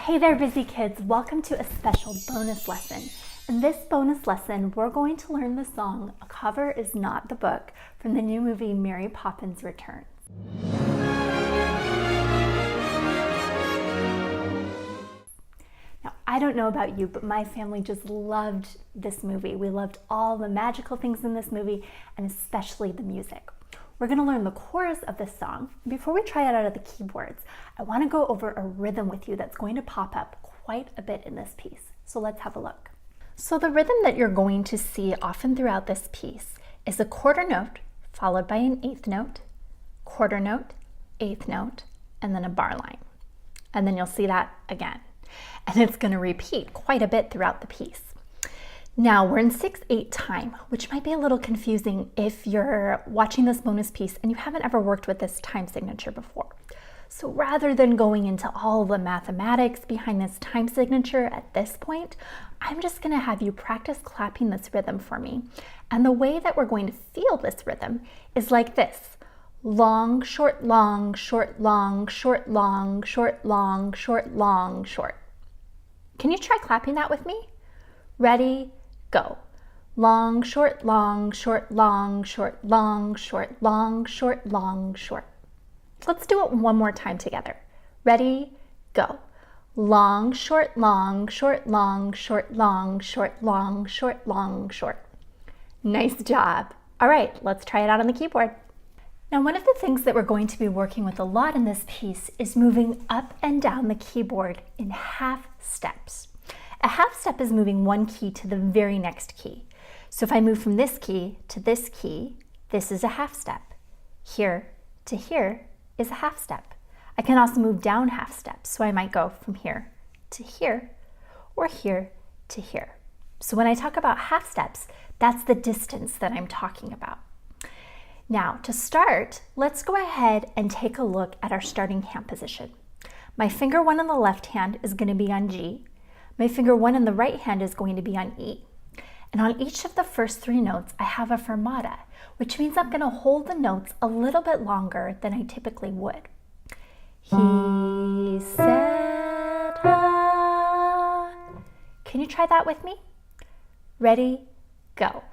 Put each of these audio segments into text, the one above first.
Hey there, busy kids. Welcome to a special bonus lesson. In this bonus lesson, we're going to learn the song "A Cover Is Not the Book" from the new movie Mary Poppins Returns. Now, I don't know about you, but my family just loved this movie. We loved all the magical things in this movie, and especially the music. We're going to learn the chorus of this song. Before we try it out of the keyboards, I want to go over a rhythm with you that's going to pop up quite a bit in this piece. So let's have a look. So the rhythm that you're going to see often throughout this piece is a quarter note followed by an eighth note, quarter note, eighth note, and then a bar line. And then you'll see that again. And it's going to repeat quite a bit throughout the piece. Now we're in 6/8 time, which might be a little confusing if you're watching this bonus piece and you haven't ever worked with this time signature before. So rather than going into all the mathematics behind this time signature at this point, I'm just going to have you practice clapping this rhythm for me. And the way that we're going to feel this rhythm is like this: long, short, long, short, long, short, long, short, long, short, long, short. Can you try clapping that with me? Ready? Go. Long, short, long, short, long, short, long, short, long, short, long, short. Let's do it one more time together. Ready? Go. Long, short, long, short, long, short, long, short, long, short, long, short. Nice job. All right, let's try it out on the keyboard. Now, one of the things that we're going to be working with a lot in this piece is moving up and down the keyboard in half steps. A half step is moving one key to the very next key. So if I move from this key to this key, this is a half step. Here to here is a half step. I can also move down half steps, so I might go from here to here or here to here. So when I talk about half steps, that's the distance that I'm talking about. Now to start, let's go ahead and take a look at our starting hand position. My finger 1 on the left hand is going to be on G. My finger 1 in the right hand is going to be on E. And on each of the first 3 notes, I have a fermata, which means I'm going to hold the notes a little bit longer than I typically would. He said, ah. Can you try that with me? Ready, go.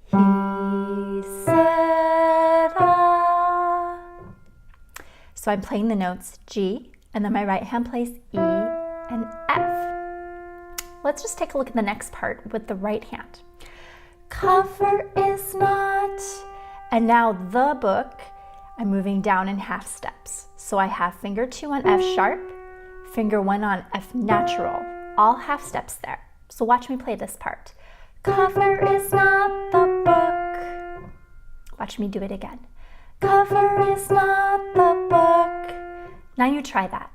He said, ah. So I'm playing the notes G, and then my right hand plays E and F. Let's just take a look at the next part with the right hand. Cover is not, and now the book, I'm moving down in half steps. So I have finger 2 on F sharp, finger 1 on F natural, all half steps there. So watch me play this part. Cover is not the book. Watch me do it again. Cover is not the book. Now you try that.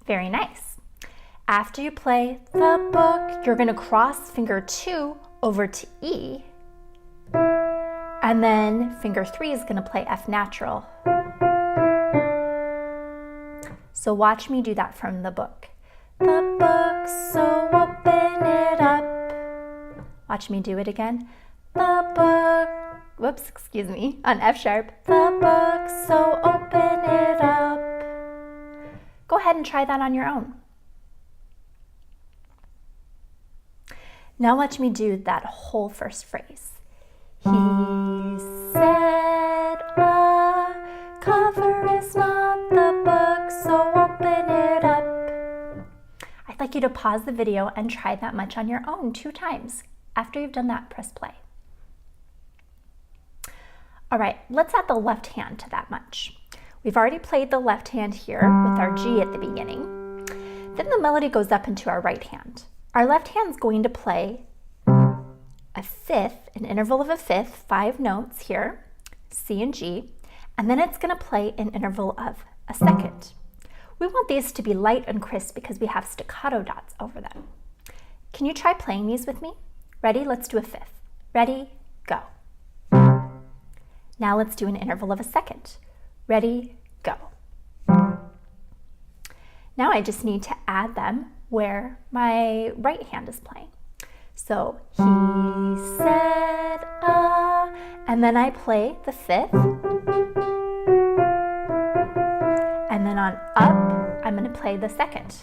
Very nice. After you play the book, you're going to cross finger 2 over to E, and then finger 3 is going to play F natural. So watch me do that from the book. The book, so open it up. Watch me do it again. The book, whoops, excuse me, on F sharp. The book, so open it up. Go ahead and try that on your own. Now watch me do that whole first phrase. He said, a cover is not the book, so open it up. I'd like you to pause the video and try that much on your own 2 times. After you've done that, press play. All right, let's add the left hand to that much. We've already played the left hand here with our G at the beginning. Then the melody goes up into our right hand. Our left hand's going to play a fifth, an interval of a fifth, 5 notes here, C and G, and then it's going to play an interval of a second. We want these to be light and crisp because we have staccato dots over them. Can you try playing these with me? Ready? Let's do a fifth. Ready? Go. Now let's do an interval of a second. Ready, go. Now I just need to add them where my right hand is playing. So he said, and then I play the fifth, and then on up, I'm going to play the second.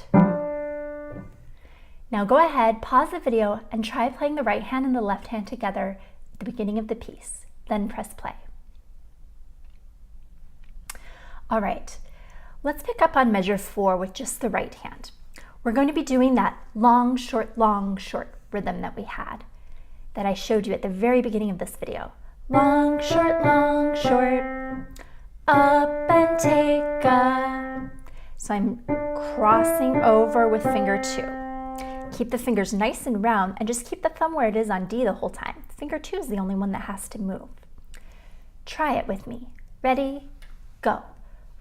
Now go ahead, pause the video, and try playing the right hand and the left hand together at the beginning of the piece. Then press play. All right, let's pick up on measure 4 with just the right hand. We're going to be doing that long, short rhythm that we had, that I showed you at the very beginning of this video. Long, short, up and take a. So I'm crossing over with finger 2. Keep the fingers nice and round and just keep the thumb where it is on D the whole time. Finger 2 is the only one that has to move. Try it with me. Ready, go.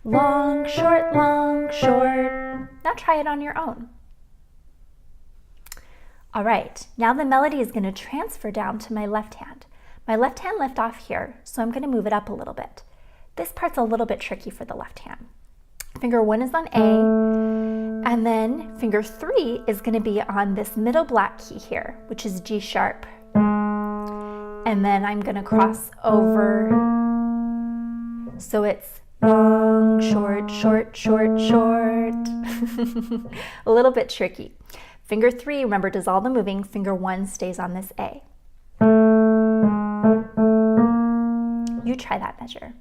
Long, short. Now try it on your own. All right, now the melody is going to transfer down to my left hand. My left hand left off here, so I'm going to move it up a little bit. This part's a little bit tricky for the left hand. Finger 1 is on A, and then finger 3 is going to be on this middle black key here, which is G sharp. And then I'm going to cross over, so it's long, short. A little bit tricky. Finger 3, remember, does all the moving. Finger 1 stays on this A. You try that measure.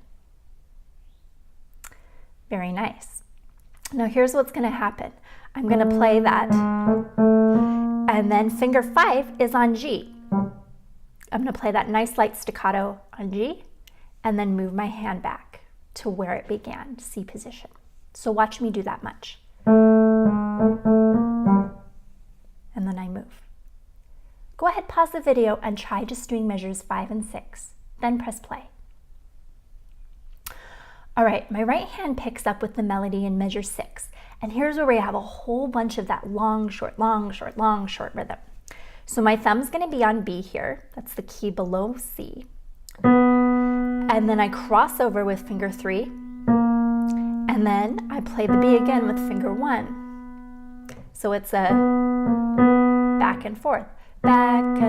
Very nice. Now here's what's going to happen. I'm going to play that, and then finger 5 is on G. I'm going to play that nice light staccato on G, and then move my hand back to where it began, C position. So watch me do that much. And then I move. Go ahead, pause the video and try just doing measures 5 and 6. Then press play. All right, my right hand picks up with the melody in measure 6. And here's where we have a whole bunch of that long, short rhythm. So my thumb's gonna be on B here. That's the key below C. And then I cross over with finger 3. And then I play the B again with finger 1. So it's a back and forth, and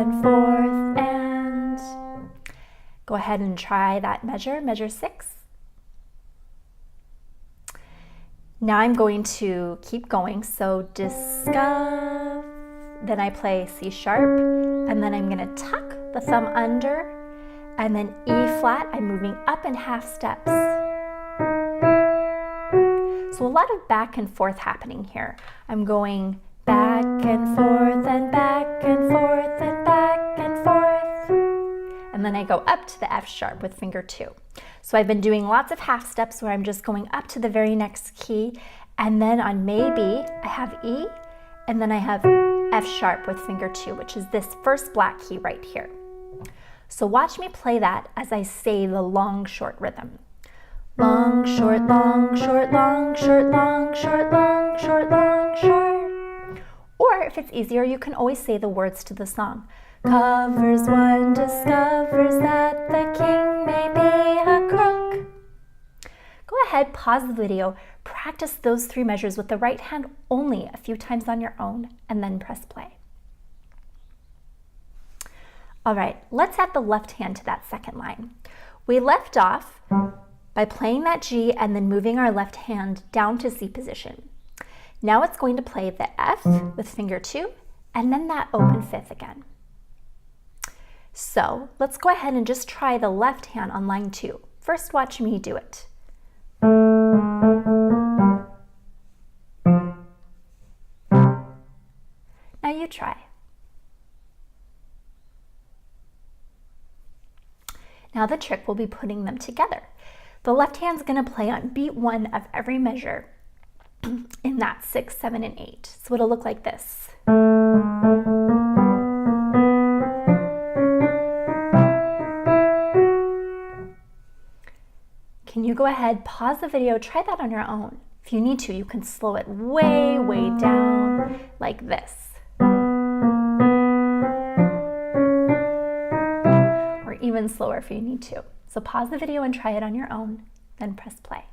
go ahead and try that measure 6. Now I'm going to keep going, so discover, then I play C sharp, and then I'm going to tuck the thumb under, and then E flat, I'm moving up in half steps. So a lot of back and forth happening here. I'm going back and forth and back and forth and back and forth. And then I go up to the F sharp with finger 2. So I've been doing lots of half steps where I'm just going up to the very next key, and then on maybe I have E, and then I have F sharp with finger 2, which is this first black key right here. So watch me play that as I say the long, short rhythm. Long, short. Or if it's easier, you can always say the words to the song. Covers one, discovers that the king may be a crook. Go ahead, pause the video, practice those 3 measures with the right hand only a few times on your own, and then press play. All right, let's add the left hand to that second line. We left off by playing that G and then moving our left hand down to C position. Now it's going to play the F with finger 2 and then that open 5th again. So let's go ahead and just try the left hand on line 2. First, watch me do it. Now you try. Now the trick will be putting them together. The left hand's going to play on beat 1 of every measure in that 6, 7, and 8. So it'll look like this. Can you go ahead, pause the video, try that on your own. If you need to, you can slow it way, way down like this. Or even slower if you need to. So pause the video and try it on your own, then press play.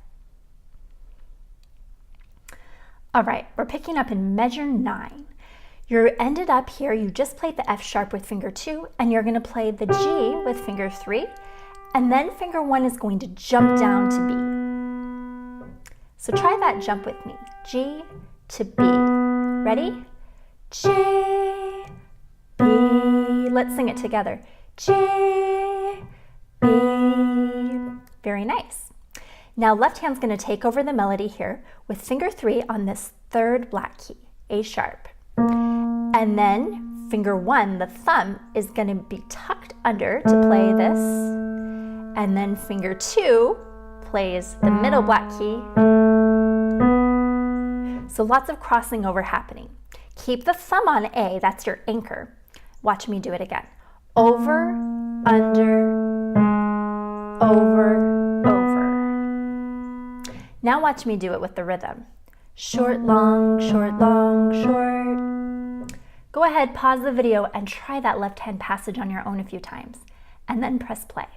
All right, we're picking up in measure 9. You're ended up here, you just played the F sharp with finger 2, and you're gonna play the G with finger 3, and then finger 1 is going to jump down to B. So try that jump with me. G to B. Ready? G, B. Let's sing it together. G, B. Very nice. Now left hand's going to take over the melody here with finger 3 on this third black key, A sharp. And then finger 1, the thumb, is going to be tucked under to play this. And then finger 2 plays the middle black key. So lots of crossing over happening. Keep the thumb on A, that's your anchor. Watch me do it again. Over, under, over, over. Now watch me do it with the rhythm. Short, long, short, long, short. Go ahead, pause the video and try that left hand passage on your own a few times, and then press play.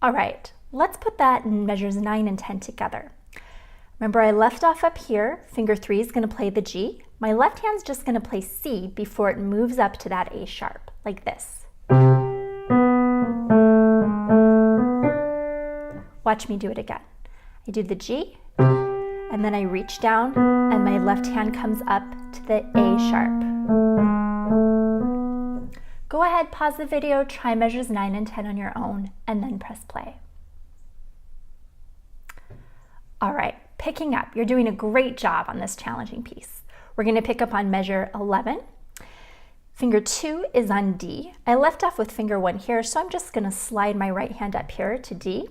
All right, let's put that in measures 9 and 10 together. Remember, I left off up here. Finger 3 is going to play the G. My left hand's just going to play C before it moves up to that A sharp, like this. Watch me do it again. I do the G, and then I reach down, and my left hand comes up to the A sharp. Go ahead, pause the video, try measures 9 and 10 on your own, and then press play. All right, picking up. You're doing a great job on this challenging piece. We're going to pick up on measure 11. Finger 2 is on D. I left off with finger 1 here, so I'm just going to slide my right hand up here to D.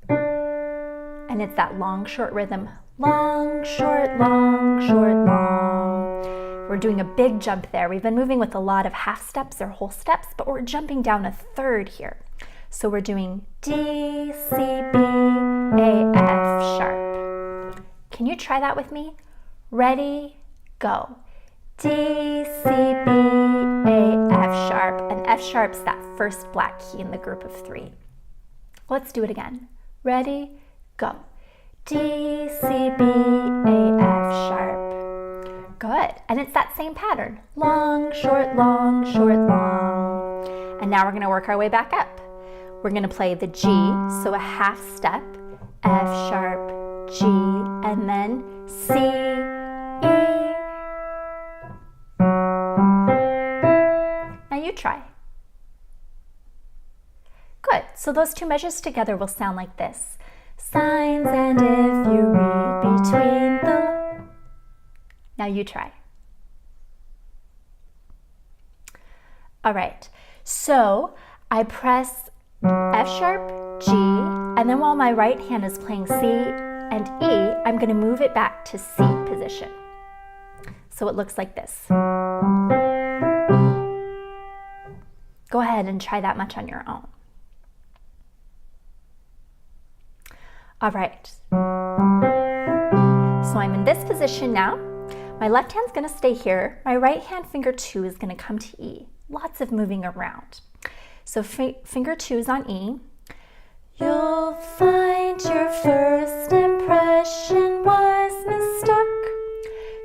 And it's that long, short rhythm. Long, short, long, short, long. We're doing a big jump there. We've been moving with a lot of half steps or whole steps, but we're jumping down a third here. So we're doing D, C, B, A, F sharp. Can you try that with me? Ready, go. D, C, B, A, F sharp. And F sharp's that first black key in the group of 3. Let's do it again. Ready, go. D, C, B, A, F sharp. Good. And it's that same pattern. Long, short, long, short, long. And now we're going to work our way back up. We're going to play the G, so a half step, F sharp, G, and then C, E. Now you try. Good. So those two measures together will sound like this. Signs, and if you read between the... Now you try. All right. So I press F sharp, G, and then while my right hand is playing C and E, I'm going to move it back to C position. So it looks like this. Go ahead and try that much on your own. All right. So I'm in this position now. My left hand's going to stay here. My right hand, finger 2, is going to come to E. Lots of moving around. So finger 2 is on E. You'll find your first impression was mistook.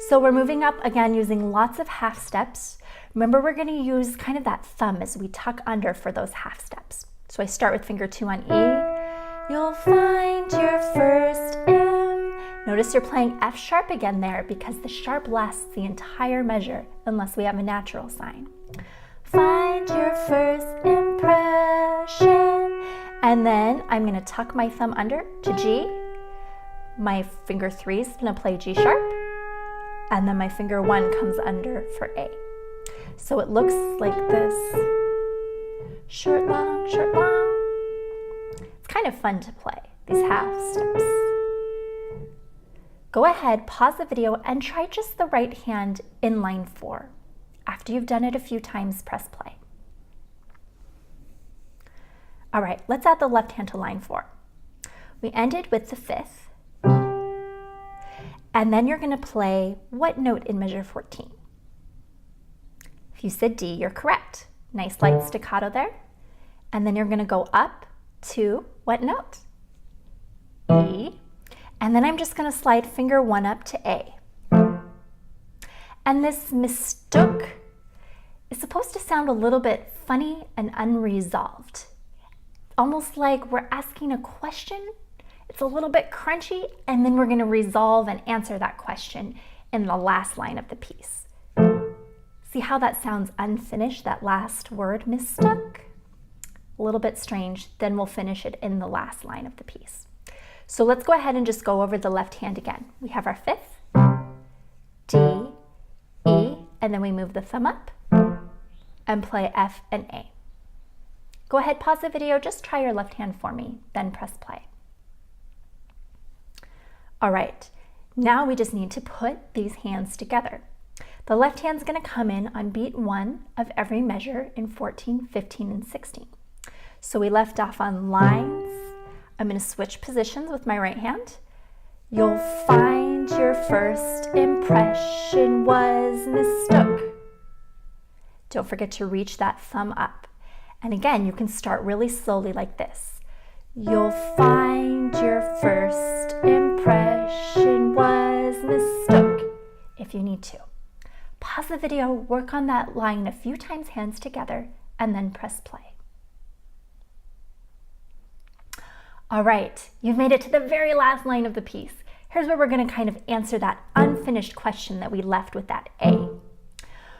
So we're moving up again using lots of half steps. Remember, we're going to use kind of that thumb as we tuck under for those half steps. So I start with finger 2 on E. You'll find your first M. Notice you're playing F sharp again there because the sharp lasts the entire measure unless we have a natural sign. Find your first impression. And then I'm going to tuck my thumb under to G. My finger 3 is going to play G sharp. And then my finger 1 comes under for A. So it looks like this. Short, long, short, long. It's kind of fun to play, these half steps. Go ahead, pause the video, and try just the right hand in line 4. After you've done it a few times, press play. All right, let's add the left hand to line 4. We ended with the 5th. And then you're going to play what note in measure 14? If you said D, you're correct. Nice light staccato there. And then you're going to go up to what note? E. And then I'm just going to slide finger 1 up to A. And this mistook is supposed to sound a little bit funny and unresolved. Almost like we're asking a question It's a little bit crunchy, and then we're going to resolve and answer that question in the last line of the piece. See how that sounds unfinished, that last word, mistook? A little bit strange, then we'll finish it in the last line of the piece. So let's go ahead and just go over the left hand again. We have our fifth, D, E, and then we move the thumb up and play F and A. Go ahead, pause the video, just try your left hand for me, then press play. All right, now we just need to put these hands together. The left hand's gonna come in on beat 1 of every measure in 14, 15, and 16. So we left off on lines. I'm gonna switch positions with my right hand. You'll find your first impression was mistook. Don't forget to reach that thumb up. And again, you can start really slowly like this. You'll find your first impression was mistook, if you need to. Pause the video, work on that line a few times, hands together, and then press play. All right, you've made it to the very last line of the piece. Here's where we're gonna kind of answer that unfinished question that we left with that A.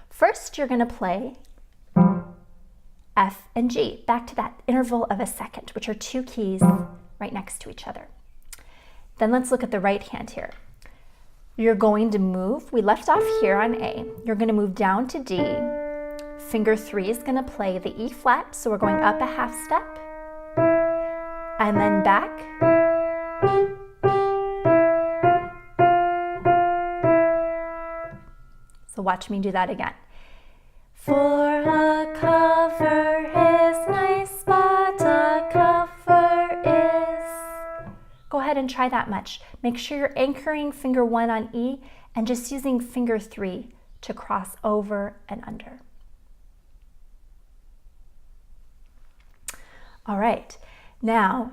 First, you're gonna play F and G, back to that interval of a second, which are 2 keys right next to each other. Then let's look at the right hand here. You're going to move, we left off here on A, you're gonna move down to D, finger 3 is gonna play the E flat, so we're going up a half step, and then back, so watch me do that again. For a cover is nice, but a cover is... Go ahead and try that much. Make sure you're anchoring finger 1 on E and just using finger 3 to cross over and under. All right, now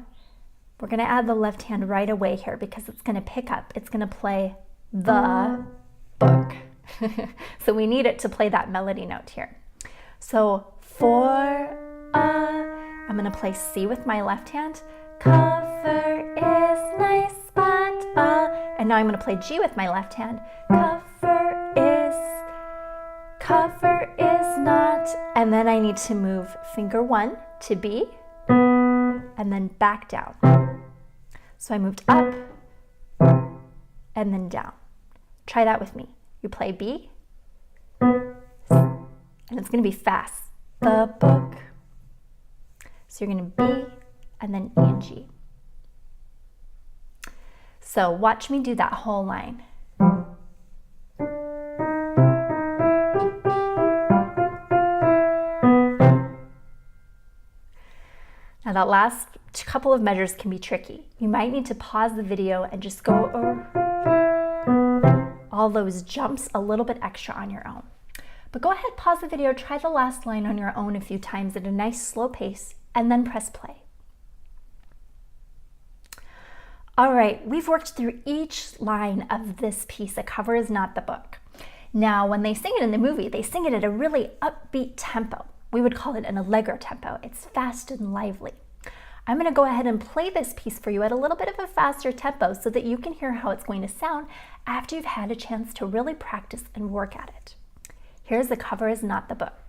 we're gonna add the left hand right away here because it's gonna pick up, it's gonna play the book. So we need it to play that melody note here. So for I'm gonna play C with my left hand. Cover is nice, but and now I'm gonna play G with my left hand. Cover is not, and then I need to move finger 1 to B, and then back down. So I moved up, and then down. Try that with me. You play B, and it's gonna be fast. The book. So you're gonna B, and then E and G. So watch me do that whole line. Now that last couple of measures can be tricky. You might need to pause the video and just go over all those jumps a little bit extra on your own. But go ahead, pause the video, try the last line on your own a few times at a nice slow pace, and then press play. All right, we've worked through each line of this piece, A Cover Is Not the Book. Now, when they sing it in the movie, they sing it at a really upbeat tempo. We would call it an allegro tempo. It's fast and lively. I'm gonna go ahead and play this piece for you at a little bit of a faster tempo so that you can hear how it's going to sound after you've had a chance to really practice and work at it. Here's The Cover Is Not the Book.